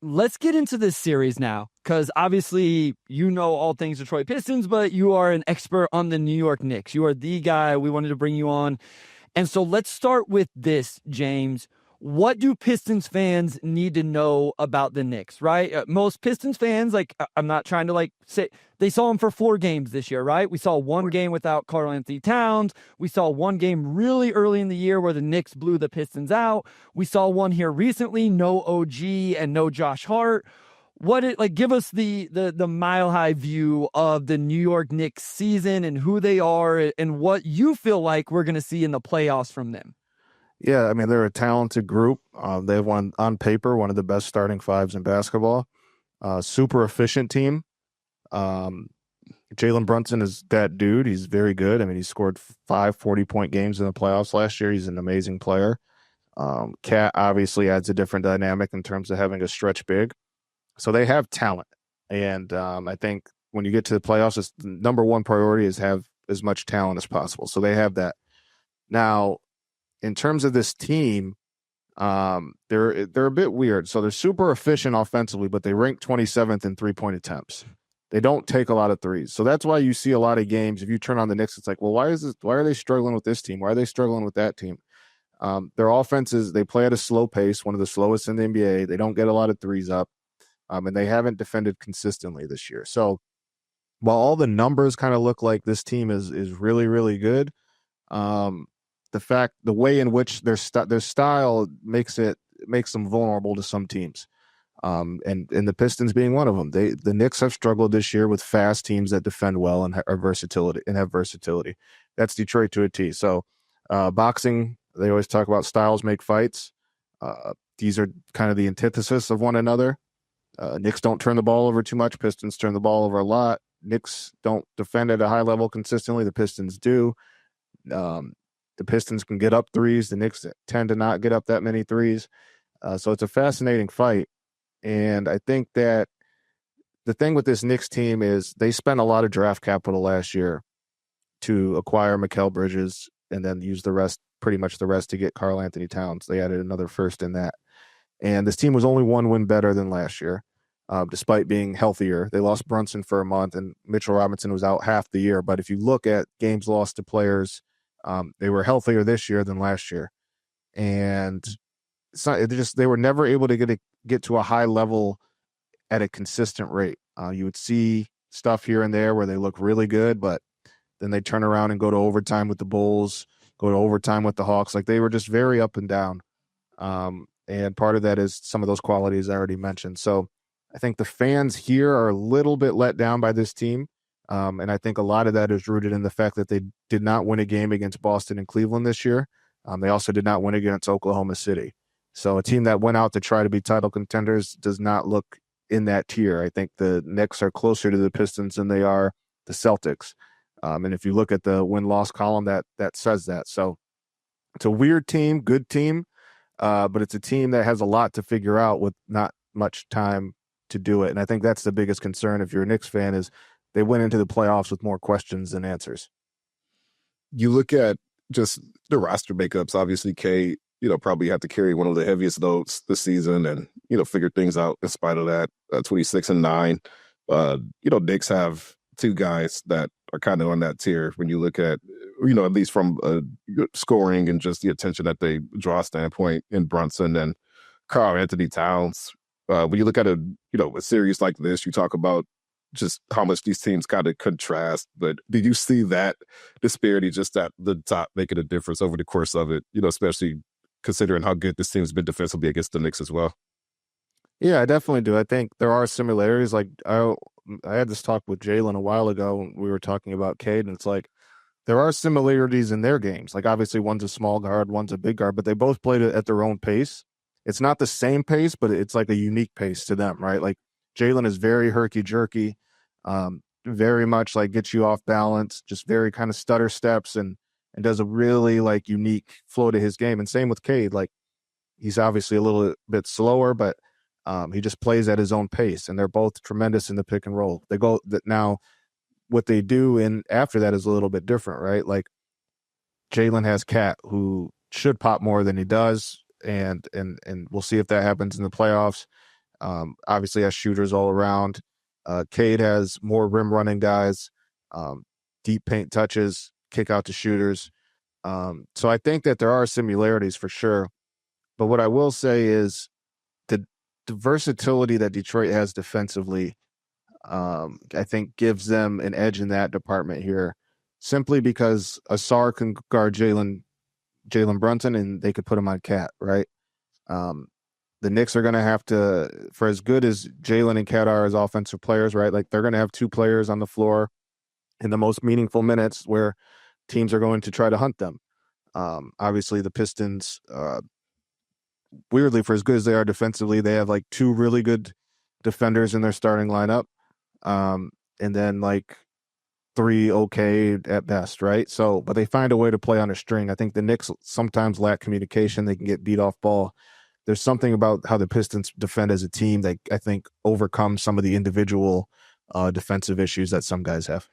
let's get into this series now, because obviously you know all things Detroit Pistons, but you are an expert on the New York Knicks. You are the guy. We wanted to bring you on. And so let's start with this, James. What do Pistons fans need to know about the Knicks, right? Most Pistons fans, like, I'm not trying to say they saw him for 4 games this year, right? We saw one game without Karl Anthony Towns. We saw one game really early in the year where the Knicks blew the Pistons out. We saw one here recently, no OG and no Josh Hart. Give us the mile high view of the New York Knicks season and who they are and what you feel like we're going to see in the playoffs from them. Yeah, I mean, they're a talented group. They have on paper, one of the best starting fives in basketball. Super efficient team. Jalen Brunson is that dude. He's very good. I mean, he scored 5 40-point games in the playoffs last year. He's an amazing player. Cat obviously adds a different dynamic in terms of having a stretch big. So they have talent. And I think when you get to the playoffs, the number one priority is have as much talent as possible. So they have that. Now, in terms of this team, they're a bit weird. So they're super efficient offensively, but they rank 27th in three-point attempts. They don't take a lot of threes. So that's why you see a lot of games. If you turn on the Knicks, it's like, well, why are they struggling with this team? Why are they struggling with that team? Their offenses, they play at a slow pace, one of the slowest in the NBA. They don't get a lot of threes up, and they haven't defended consistently this year. So while all the numbers kind of look like this team is really, really good, the way in which their style makes them vulnerable to some teams. And the Pistons being one of them. The Knicks have struggled this year with fast teams that defend well and have versatility. That's Detroit to a T. So boxing, they always talk about styles make fights. These are kind of the antithesis of one another. Knicks don't turn the ball over too much. Pistons turn the ball over a lot. Knicks don't defend at a high level consistently. The Pistons do. The Pistons can get up threes. The Knicks tend to not get up that many threes. So it's a fascinating fight. And I think that the thing with this Knicks team is they spent a lot of draft capital last year to acquire Mikal Bridges and then use pretty much the rest to get Karl Anthony Towns. They added another first in that. And this team was only one win better than last year, despite being healthier. They lost Brunson for a month, and Mitchell Robinson was out half the year. But if you look at games lost to players, they were healthier this year than last year. And they were never able to get to a high level at a consistent rate. You would see stuff here and there where they look really good, but then they turn around and go to overtime with the Bulls, go to overtime with the Hawks. Like, they were just very up and down. And part of that is some of those qualities I already mentioned. So I think the fans here are a little bit let down by this team. And I think a lot of that is rooted in the fact that they did not win a game against Boston and Cleveland this year. They also did not win against Oklahoma City. So a team that went out to try to be title contenders does not look in that tier. I think the Knicks are closer to the Pistons than they are the Celtics. And if you look at the win-loss column, that says that. So it's a weird team, good team, but it's a team that has a lot to figure out with not much time to do it. And I think that's the biggest concern if you're a Knicks fan is they went into the playoffs with more questions than answers. You look at just the roster makeups, obviously, K, probably have to carry one of the heaviest loads this season and, figure things out in spite of that. 26-9. Knicks have two guys that are kind of on that tier when you look at, at least from scoring and just the attention that they draw standpoint in Brunson and Karl Anthony Towns. When you look at a series like this, you talk about just how much these teams kind of contrast. But did you see that disparity just at the top making a difference over the course of it, especially considering how good this team's been defensively against the Knicks as well? Yeah, I definitely do. I think there are similarities. Like, I had this talk with Jalen a while ago. We were talking about Cade, and it's like there are similarities in their games. Like, obviously, one's a small guard, one's a big guard, but they both played it at their own pace. It's not the same pace, but it's like a unique pace to them, right? Like, Jalen is very herky-jerky, very much like gets you off balance, just very kind of stutter steps and does a really like unique flow to his game. And same with Cade. Like, he's obviously a little bit slower, but he just plays at his own pace, and they're both tremendous in the pick and roll. They go that now. What they do in after that is a little bit different, right? Like, Jalen has Cat, who should pop more than he does, and we'll see if that happens in the playoffs. Obviously has shooters all around. Cade has more rim running guys, deep paint touches, kick out to shooters. So I think that there are similarities for sure. But what I will say is the versatility that Detroit has defensively, I think gives them an edge in that department here, simply because Asar can guard Jalen Brunson and they could put him on Cat, right? The Knicks are going to have to, for as good as Jalen and Cat are as offensive players, right? Like they're going to have two players on the floor in the most meaningful minutes where teams are going to try to hunt them. Obviously, the Pistons, weirdly, for as good as they are defensively, they have like two really good defenders in their starting lineup, and then like three okay at best, right? So, but they find a way to play on a string. I think the Knicks sometimes lack communication. They can get beat off ball. There's something about how the Pistons defend as a team that I think overcomes some of the individual defensive issues that some guys have.